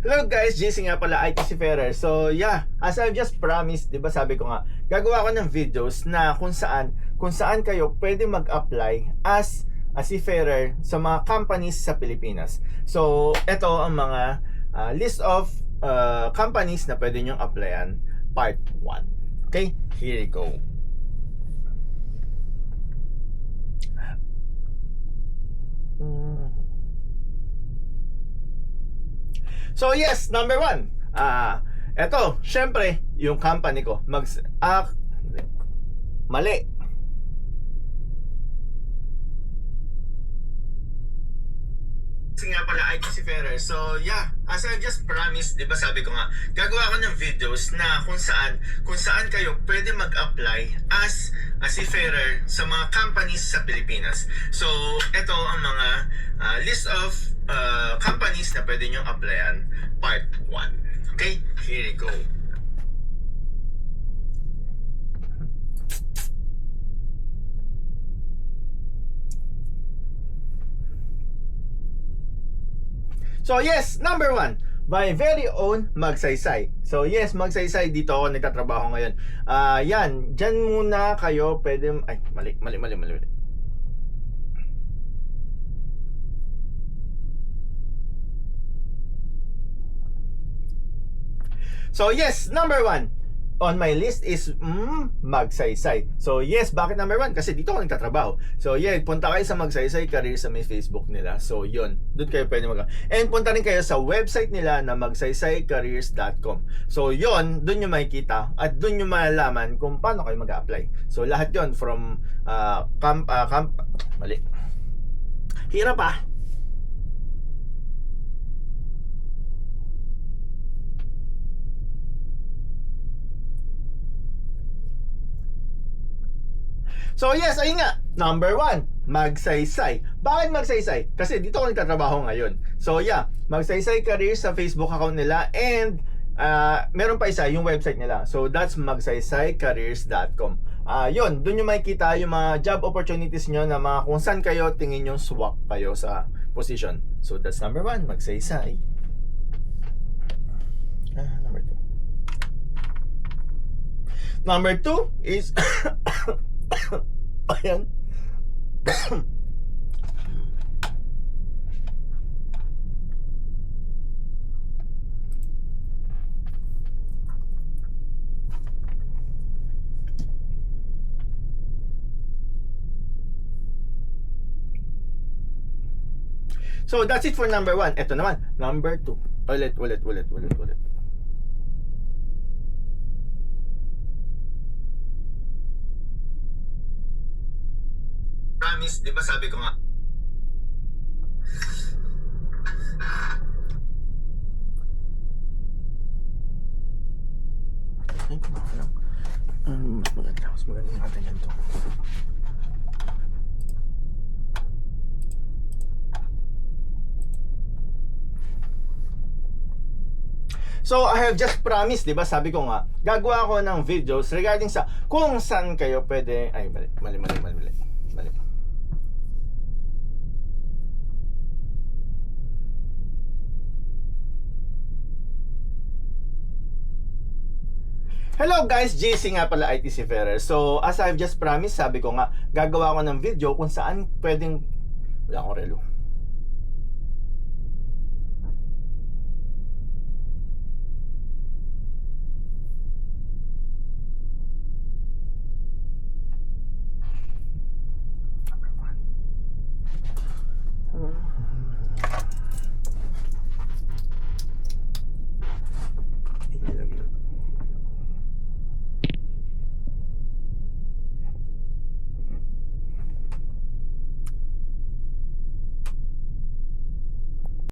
Hello guys, JC nga pala, IT Seafarer. So yeah, as I've just promised, di ba sabi ko nga, gagawa ko ng videos na kung saan kayo pwede mag-apply as a seafarer sa mga companies sa Pilipinas. So ito ang mga list of companies na pwede nyong applyan, part 1. Okay, here you go. So yes, number 1. Eto, syempre, yung company ko mali. Kasi nga pala, IT Seafarer. So yeah, as I just promised, di ba sabi ko nga, gagawa ko ng videos na kung saan kayo pwede mag-apply as a seafarer sa mga companies sa Pilipinas. So ito ang mga list of companies na pwede nyong applyan, part 1. Okay, here you go. So yes, number 1, my very own Magsaysay. So yes, Magsaysay, dito ako nagtatrabaho ngayon. Yan, dyan muna kayo pwede, ay, mali. So yes, number 1 on my list is Magsaysay. So yes, bakit number 1? Kasi dito ako nagtatrabaho. So yeah, punta kayo sa Magsaysay Career sa may Facebook nila. So yun, doon kayo pwede and punta rin kayo sa website nila na magsaysaycareers.com. So yun, doon nyo makikita at doon nyo malalaman kung paano kayo mag-apply. So lahat yun from mali. Hirap ah. So yes, ayun nga, number 1, Magsaysay. Bakit Magsaysay? Kasi dito ako nagtatrabaho ngayon. So yeah, Magsaysay Careers sa Facebook account nila, and meron pa isa, yung website nila. So that's magsaysaycareers.com. Yun, doon nyo makikita yung mga job opportunities nyo na mga kung saan kayo tingin yung swak kayo sa position. So that's number 1, Magsaysay. Number 2. Number 2 is ayan. So that's it for number 1. Ito naman, number 2. Ulit. Promise, di ba sabi ko nga, mas maganda natin yan to. So I have just promised, di ba sabi ko nga, gagawa ako ng videos regarding sa kung saan kayo pwede, ay mali. Hello guys, JC nga pala, IT Seafarer. So as I've just promised, sabi ko nga, gagawa ko ng video kung saan pwedeng, wala akong relo.